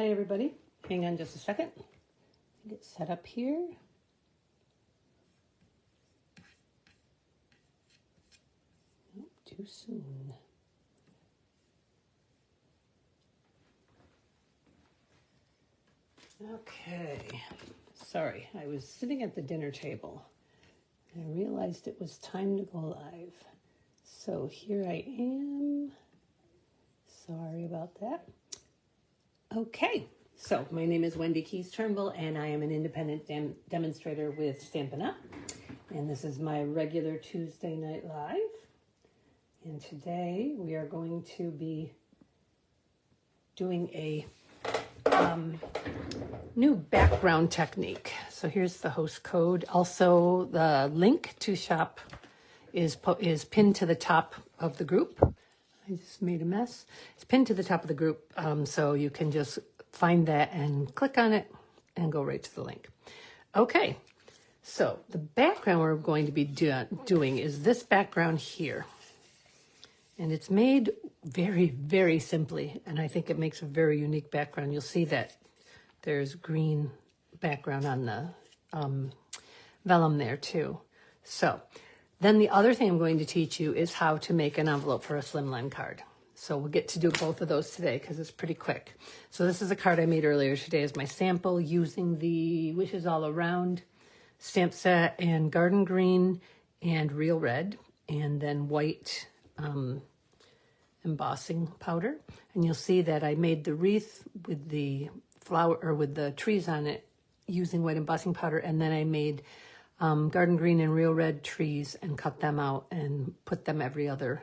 Hi everybody, hang on just a second. Get set up here. Oh, too soon. Okay, sorry, I was sitting at the dinner table and I realized it was time to go live. So here I am. Sorry about that. Okay, so my name is Wendy Keys Turnbull and I am an independent demonstrator with Stampin' Up! And this is my regular Tuesday Night Live. And today we are going to be doing a new background technique. So here's the host code. Also, the link to shop is pinned to the top of the group. I just made a mess. It's pinned to the top of the group, so you can just find that and click on it and go right to the link. Okay, so the background we're going to be doing is this background here. And it's made very, very simply, and I think it makes a very unique background. You'll see that there's green background on the vellum there too. So then the other thing I'm going to teach you is how to make an envelope for a slimline card. So we'll get to do both of those today because it's pretty quick. So this is a card I made earlier today as my sample using the Wishes All Around stamp set and garden green and real red and then white embossing powder. And you'll see that I made the wreath with the flower or with the trees on it using white embossing powder, and then I made garden green and real red trees and cut them out and put them every other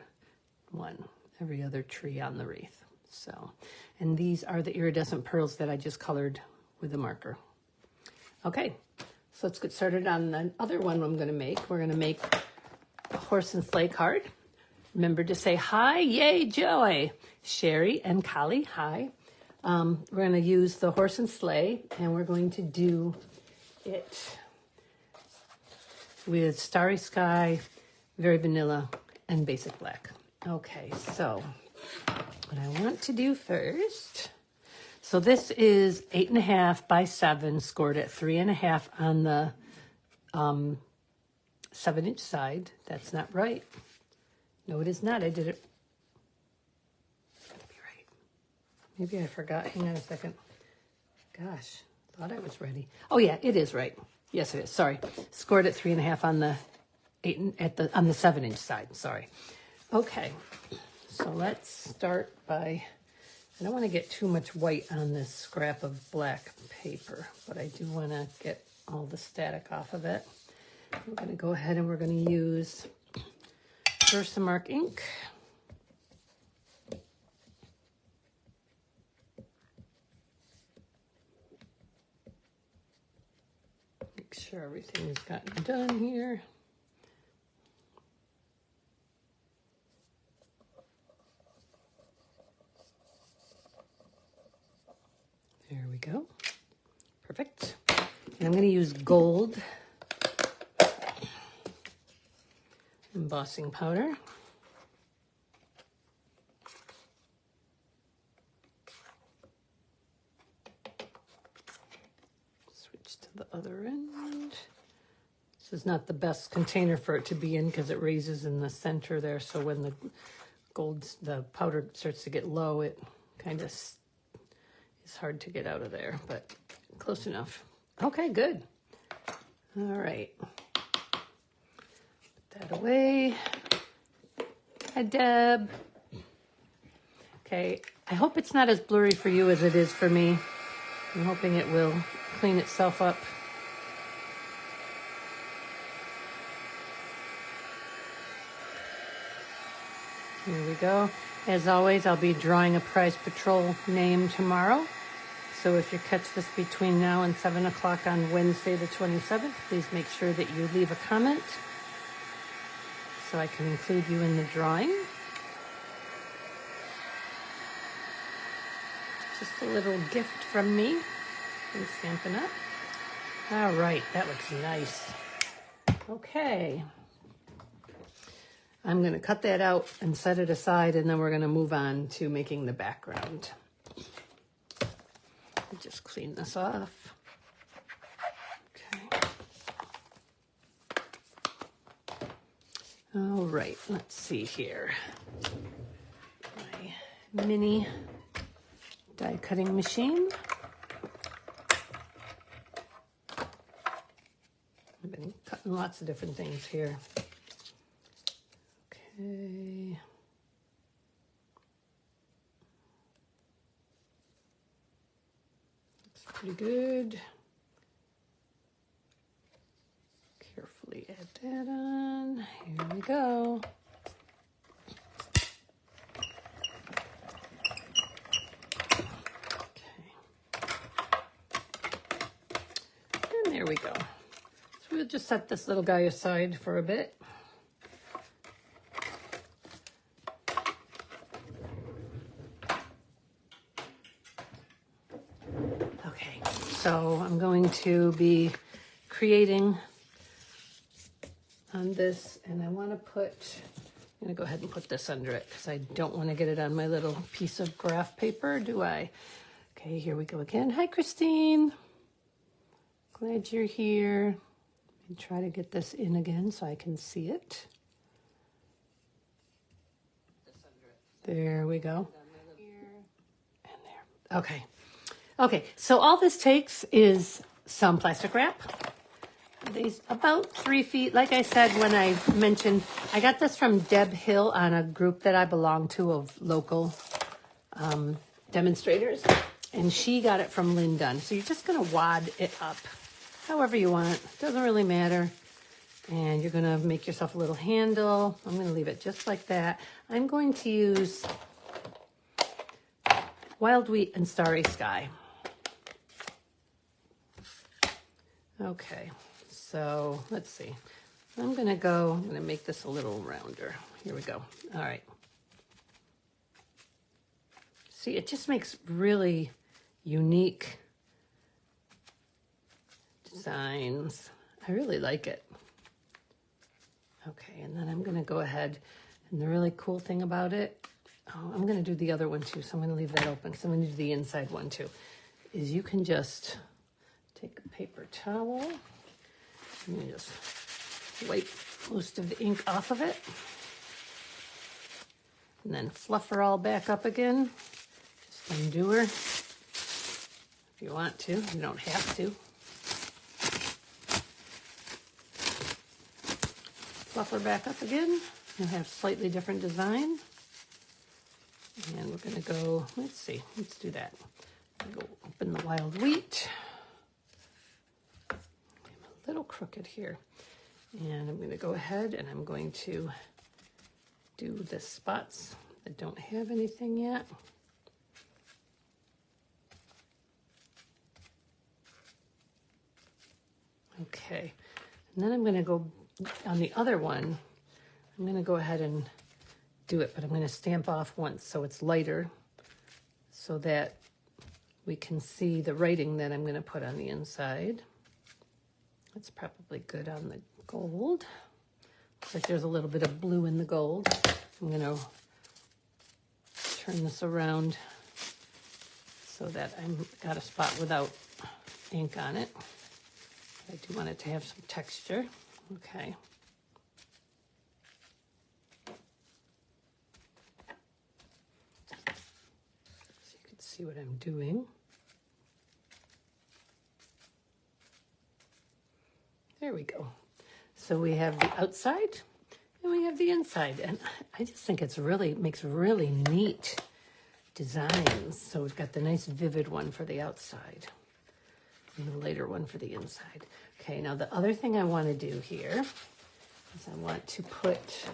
tree on the wreath. So, and these are the iridescent pearls that I just colored with a marker. Okay, so let's get started on the other one I'm going to make. We're going to make a horse and sleigh card. Remember to say hi, yay, joy. Sherry and Kali, hi. We're going to use the horse and sleigh, and we're going to do it with Starry Sky, Very Vanilla, and Basic Black. Okay, so what I want to do first, so this is 8.5 by 7, scored at 3.5 on the 7-inch side. That's not right. No, it is not. I did it. Gotta be right. Maybe I forgot. Hang on a second. Gosh, thought I was ready. Oh yeah, it is right. Yes, it is. Sorry. Scored at 3.5 on the 7-inch side. Sorry. Okay. So let's start by, I don't want to get too much white on this scrap of black paper, but I do want to get all the static off of it. We're going to go ahead and we're going to use Versamark ink. Make sure everything's gotten done here. There we go. Perfect. And I'm going to use gold embossing powder. Switch to the other end. This is not the best container for it to be in because it raises in the center there. So when the powder starts to get low, it kind of is hard to get out of there, but close enough. Okay, good. All right. That away. Hi, Deb. Okay, I hope it's not as blurry for you as it is for me. I'm hoping it will clean itself up. Here we go. As always, I'll be drawing a prize patrol name tomorrow. So if you catch this between now and 7 o'clock on Wednesday the 27th, please make sure that you leave a comment so I can include you in the drawing. Just a little gift from me from Stampin' Up. All right, that looks nice. Okay. I'm going to cut that out and set it aside, and then we're going to move on to making the background. Just clean this off. Okay. All right, let's see here. My mini die cutting machine. I've been cutting lots of different things here. Okay. Looks pretty good. Carefully add that on. Here we go. And there we go. So we'll just set this little guy aside for a bit. Okay, so I'm going to be creating on this, and I want to put, I'm going to go ahead and put this under it because I don't want to get it on my little piece of graph paper, do I? Okay, here we go again. Hi, Christine. Glad you're here. And try to get this in again so I can see it. There we go. And there. Okay. Okay, so all this takes is some plastic wrap. These about 3 feet. Like I said when I mentioned, I got this from Deb Hill on a group that I belong to of local demonstrators, and she got it from Lynn Dunn. So you're just going to wad it up however you want. Doesn't really matter. And you're going to make yourself a little handle. I'm going to leave it just like that. I'm going to use Wild Wheat and Starry Sky. Okay. So let's see. I'm going to make this a little rounder. Here we go. All right. See, it just makes really unique designs. I really like it. Okay, and then I'm going to go ahead, and the really cool thing about it, I'm going to do the other one too, so I'm going to leave that open because I'm going to do the inside one too, is you can just take a paper towel. And you just wipe most of the ink off of it. And then fluff her all back up again. Just undo her if you want to. You don't have to. Fluff her back up again. You'll have slightly different design. And we're going to go, let's do that. Go open the Wild Wheat. Little crooked here, and I'm going to go ahead and I'm going to do the spots that don't have anything yet. Okay, and then I'm going to go on the other one. I'm going to go ahead and do it, but I'm going to stamp off once so it's lighter so that we can see the writing that I'm going to put on the inside. That's probably good on the gold. Looks like there's a little bit of blue in the gold. I'm going to turn this around so that I've got a spot without ink on it. I do want it to have some texture. Okay. So you can see what I'm doing. There we go. So we have the outside and we have the inside. And I just think it's makes really neat designs. So we've got the nice vivid one for the outside and the lighter one for the inside. Okay, now the other thing I want to do here is I want to put,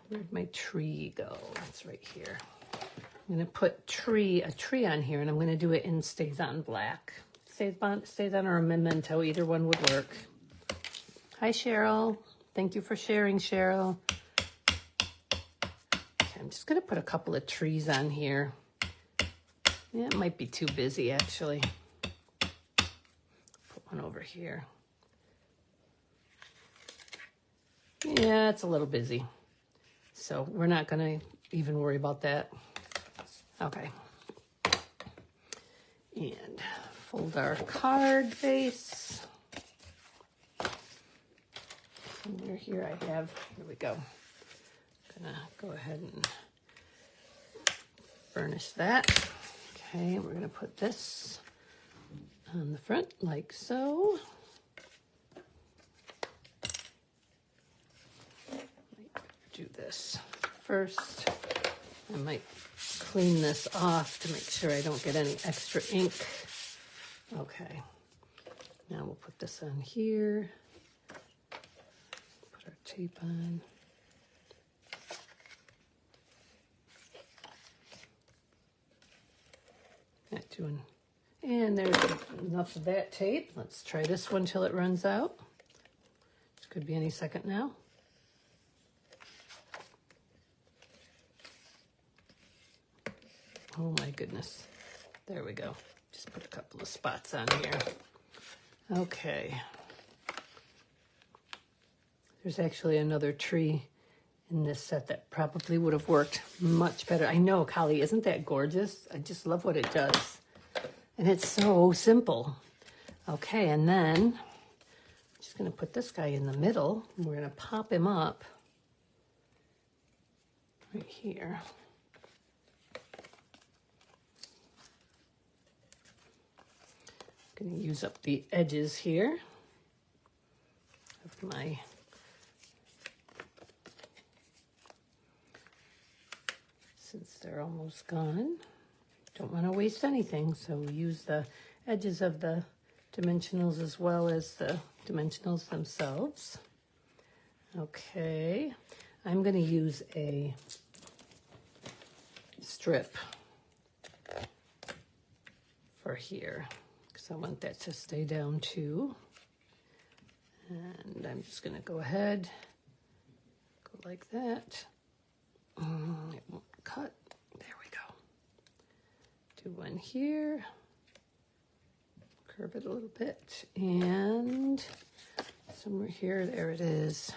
where'd my tree go? It's right here. I'm going to put a tree on here, and I'm going to do it in Stays On Black. Stays On or a Memento, either one would work. Hi, Cheryl. Thank you for sharing, Cheryl. Okay, I'm just going to put a couple of trees on here. Yeah, it might be too busy, actually. Put one over here. Yeah, it's a little busy. So we're not going to even worry about that. Okay. And fold our card base. Somewhere here here we go. Gonna go ahead and burnish that. Okay, we're gonna put this on the front like so. Do this first. I might clean this off to make sure I don't get any extra ink. Okay, now we'll put this on here. Put our tape on. Not doing, and there's enough of that tape. Let's try this one till it runs out. This could be any second now. Oh my goodness. There we go. Just put a couple of spots on here. Okay. There's actually another tree in this set that probably would have worked much better. I know, Collie, isn't that gorgeous? I just love what it does. And it's so simple. Okay, and then I'm just going to put this guy in the middle. And we're going to pop him up right here. Going to use up the edges here of my since they're almost gone. Don't want to waste anything, so we use the edges of the dimensionals as well as the dimensionals themselves. Okay, I'm going to use a strip for here. I want that to stay down too. And I'm just going to go ahead, go like that. It won't cut. There we go. Do one here. Curve it a little bit. And somewhere here, there it is.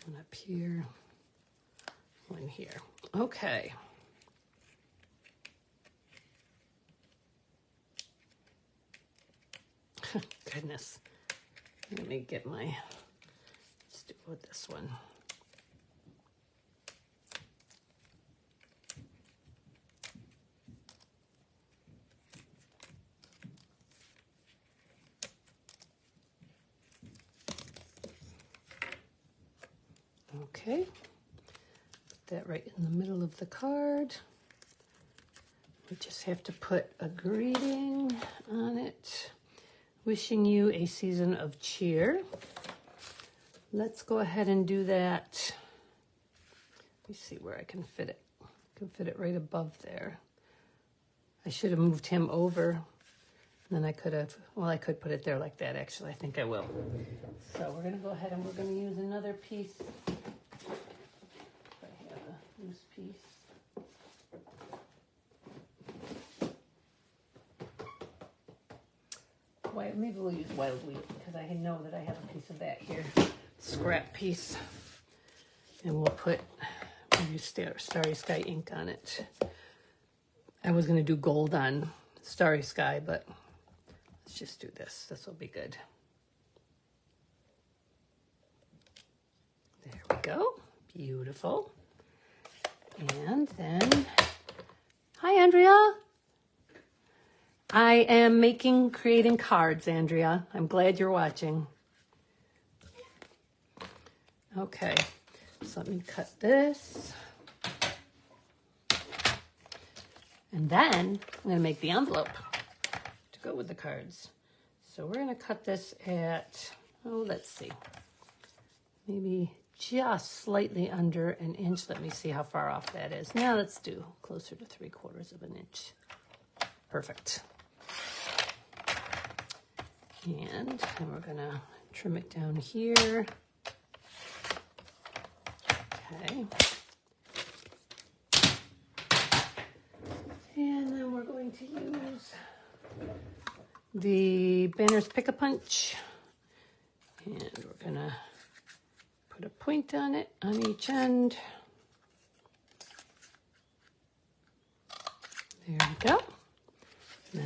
One up here. One here. Okay. Goodness. Let me get my, let's do with this one. Okay. Put that right in the middle of the card. We just have to put a greeting on it. Wishing you a season of cheer. Let's go ahead and do that. Let me see where I can fit it. I can fit it right above there. I should have moved him over. Then I could have, well, I could put it there like that, actually. I think I will. So we're going to go ahead and we're going to use another piece. If I have a loose piece. Maybe we'll use wild wheat because I know that I have a piece of that here. Scrap piece. And we'll use Starry Sky ink on it. I was going to do gold on Starry Sky, but let's just do this. This will be good. There we go. Beautiful. And then, hi, Andrea. I am creating cards, Andrea. I'm glad you're watching. Okay, so let me cut this. And then I'm going to make the envelope to go with the cards. So we're going to cut this at, let's see, maybe just slightly under an inch. Let me see how far off that is. Now let's do closer to 3/4 of an inch. Perfect. And then we're going to trim it down here. Okay. And then we're going to use the Banner's Pick-a-Punch. And we're going to put a point on it on each end. There we go.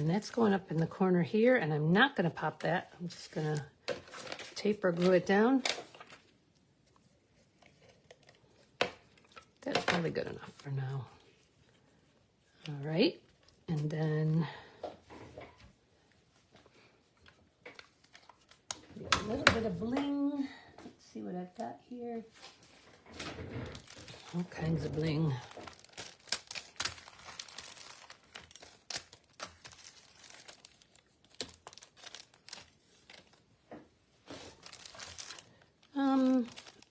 And that's going up in the corner here, and I'm not going to pop that. I'm just going to tape or glue it down. That's probably good enough for now. All right, and then a little bit of bling. Let's see what I've got here. All kinds of bling.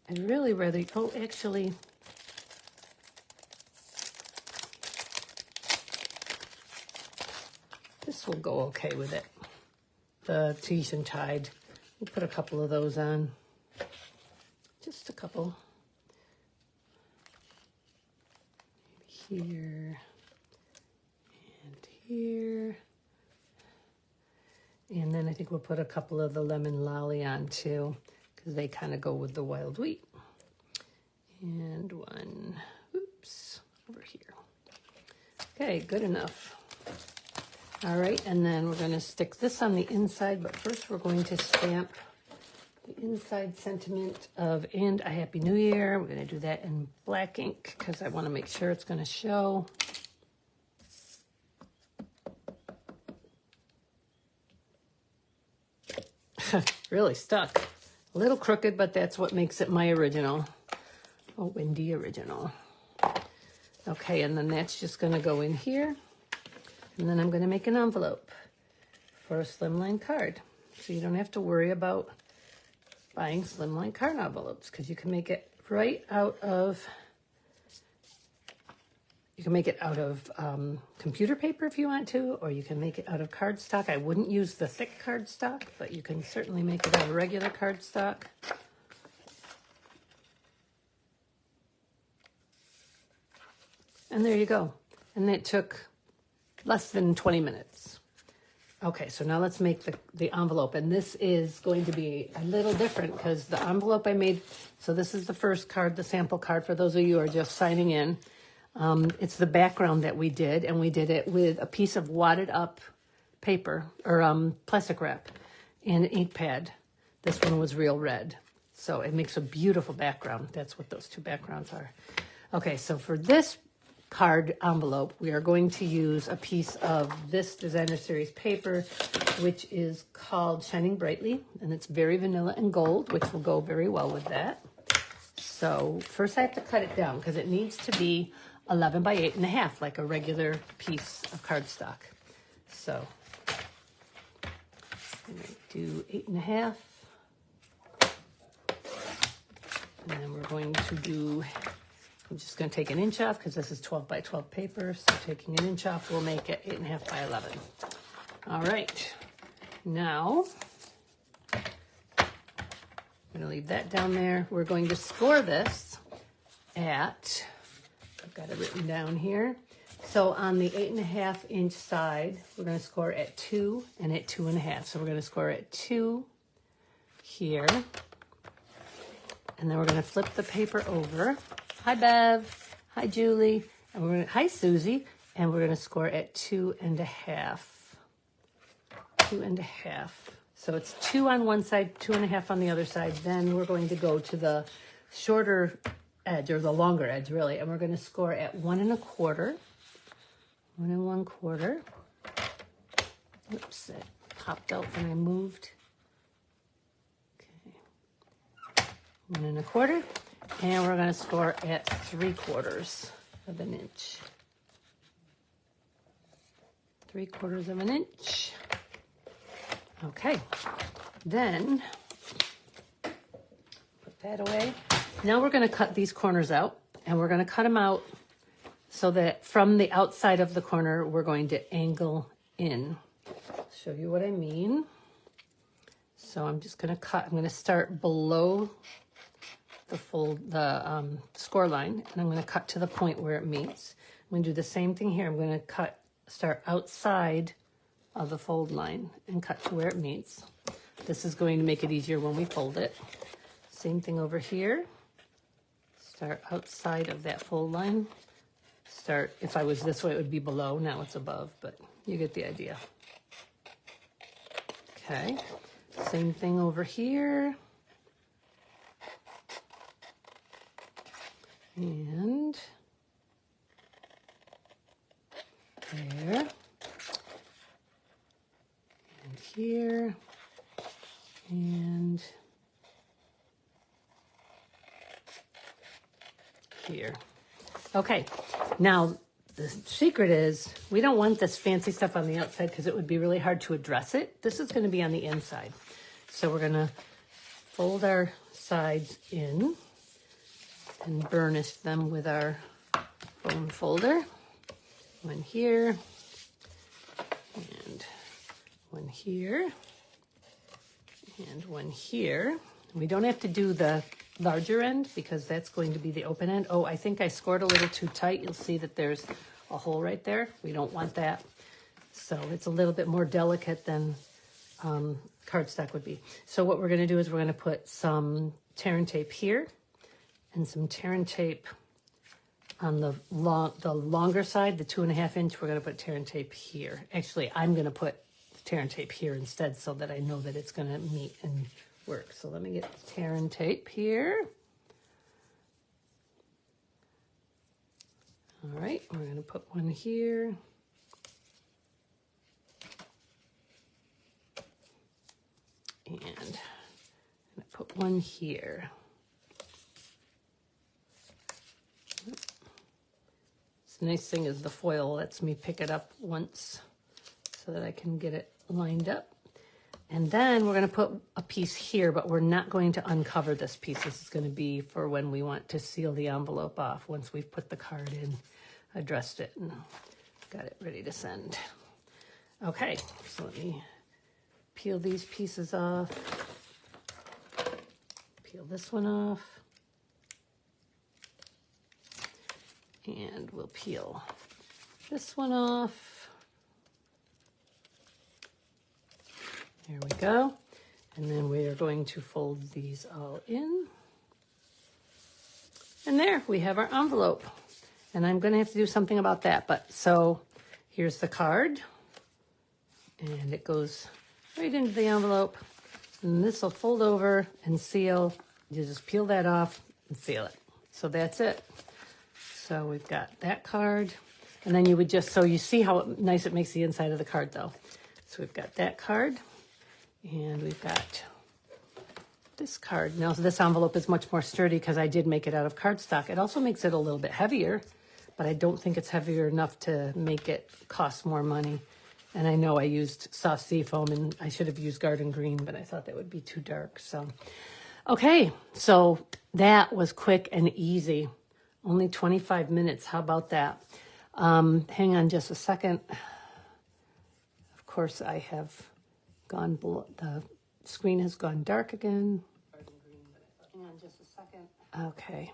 I'd really rather, oh, actually, this will go okay with it. The Tahitian Tide. We'll put a couple of those on. Just a couple. Maybe here and here. And then I think we'll put a couple of the lemon lolly on too, because they kind of go with the wild wheat. And one, oops, over here. Okay, good enough. All right, and then we're going to stick this on the inside, but first we're going to stamp the inside sentiment of "and a Happy New Year." We're going to do that in black ink because I want to make sure it's going to show. Really stuck. A little crooked, but that's what makes it my original. Oh, Wendy original. Okay, and then that's just going to go in here. And then I'm going to make an envelope for a slimline card. So you don't have to worry about buying slimline card envelopes because you can make it right out of, computer paper if you want to, or you can make it out of cardstock. I wouldn't use the thick cardstock, but you can certainly make it out of regular cardstock. And there you go. And it took less than 20 minutes. Okay, so now let's make the envelope. And this is going to be a little different because the envelope I made, so this is the first card, the sample card for those of you who are just signing in. It's the background that we did, and we did it with a piece of wadded up paper or plastic wrap and an ink pad. This one was real red. So it makes a beautiful background. That's what those two backgrounds are. Okay, so for this card envelope, we are going to use a piece of this designer series paper, which is called Shining Brightly, and it's very vanilla and gold, which will go very well with that. So first I have to cut it down because it needs to be 11 by 8.5, like a regular piece of cardstock. So I'm going to do 8.5, and then we're going to do, I'm just going to take 1 inch off because this is 12 by 12 paper. So taking 1 inch off will make it 8.5 by 11. All right. Now, I'm going to leave that down there. We're going to score this at, I've got it written down here. So on the 8.5 inch side, we're going to score at 2 and at 2.5. So we're going to score at 2 here. And then we're going to flip the paper over. Hi, Bev. Hi, Julie. And we're going to, hi, Susie. And we're going to score at 2.5. 2.5. So it's 2 on one side, 2.5 on the other side. Then we're going to go to the shorter edge, or the longer edge, really. And we're going to score at 1 1/4. 1 1/4. Oops, it popped out when I moved. Okay. 1 1/4. And we're going to score at 3/4 of an inch. 3/4 of an inch. Okay. Then put that away. Now we're going to cut these corners out, and we're going to cut them out so that from the outside of the corner, we're going to angle in. I'll show you what I mean. So I'm just going to cut. I'm going to start below the score line, and I'm going to cut to the point where it meets. I'm going to do the same thing here. I'm going to start outside of the fold line and cut to where it meets. This is going to make it easier when we fold it. Same thing over here. Start outside of that fold line. If I was this way, it would be below. Now it's above, but you get the idea. Okay, same thing over here. And there. And here. And here. Okay, now the secret is we don't want this fancy stuff on the outside because it would be really hard to address it. This is going to be on the inside. So we're going to fold our sides in and burnish them with our foam folder. One here and one here and one here. We don't have to do the larger end because that's going to be the open end. Oh, I think I scored a little too tight. You'll see that there's a hole right there. We don't want that. So it's a little bit more delicate than cardstock would be. So what we're going to do is we're going to put some tear and tape here and some tear and tape on the longer side, the 2.5 inch. We're going to put tear and tape here. Actually, I'm going to put tear and tape here instead so that I know that it's going to meet and work. So let me get tear and tape here. All right, we're going to put one here. And I'm going to put one here. The nice thing is the foil lets me pick it up once so that I can get it lined up. And then we're going to put a piece here, but we're not going to uncover this piece. This is going to be for when we want to seal the envelope off, once we've put the card in, addressed it, and got it ready to send. Okay, so let me peel these pieces off. Peel this one off. And we'll peel this one off. There we go. And then we are going to fold these all in. And there we have our envelope. And I'm going to have to do something about that. But so here's the card. And it goes right into the envelope. And this will fold over and seal. You just peel that off and seal it. So that's it. So we've got that card. And then you would just, so you see how nice it makes the inside of the card though. So we've got that card. And we've got this card. Now this envelope is much more sturdy because I did make it out of cardstock. It also makes it a little bit heavier, but I don't think it's heavier enough to make it cost more money. And I know I used soft sea foam and I should have used garden green, but I thought that would be too dark. So, okay, so that was quick and easy. Only 25 minutes. How about that? Hang on just a second. Of course, I have gone, the screen has gone dark again. Hang on just a second. Okay,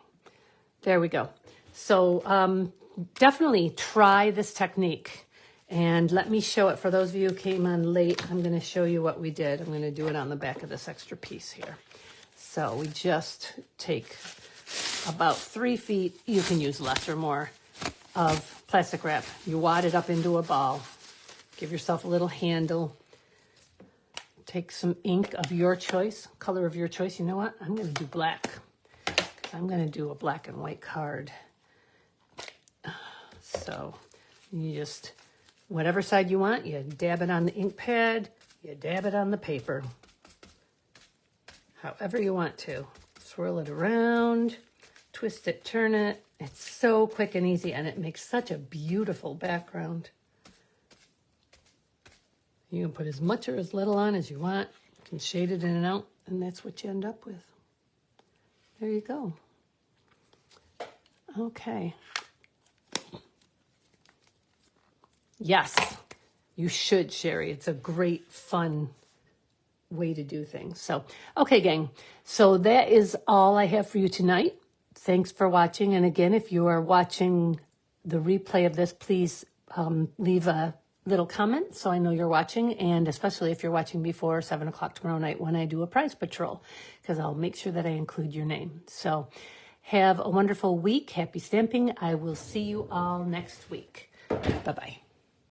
there we go. So definitely try this technique and let me show it. For those of you who came on late, I'm going to show you what we did. I'm going to do it on the back of this extra piece here. So we just take about 3 feet, you can use less or more, of plastic wrap. You wad it up into a ball. Give yourself a little handle. Take some ink of your choice, color of your choice. You know what? I'm going to do black. I'm going to do a black and white card. So you just, whatever side you want, you dab it on the ink pad, you dab it on the paper. However you want to. Swirl it around, twist it, turn it. It's so quick and easy, and it makes such a beautiful background. You can put as much or as little on as you want. You can shade it in and out, and that's what you end up with. There you go. Okay. Yes, you should, Sherry. It's a great, fun way to do things. So, okay, gang. So that is all I have for you tonight. Thanks for watching. And again, if you are watching the replay of this, please leave a little comment so I know you're watching, and especially if you're watching before 7 o'clock tomorrow night when I do a prize patrol, because I'll make sure that I include your name. So have a wonderful week. Happy stamping. I will see you all next week. Bye-bye.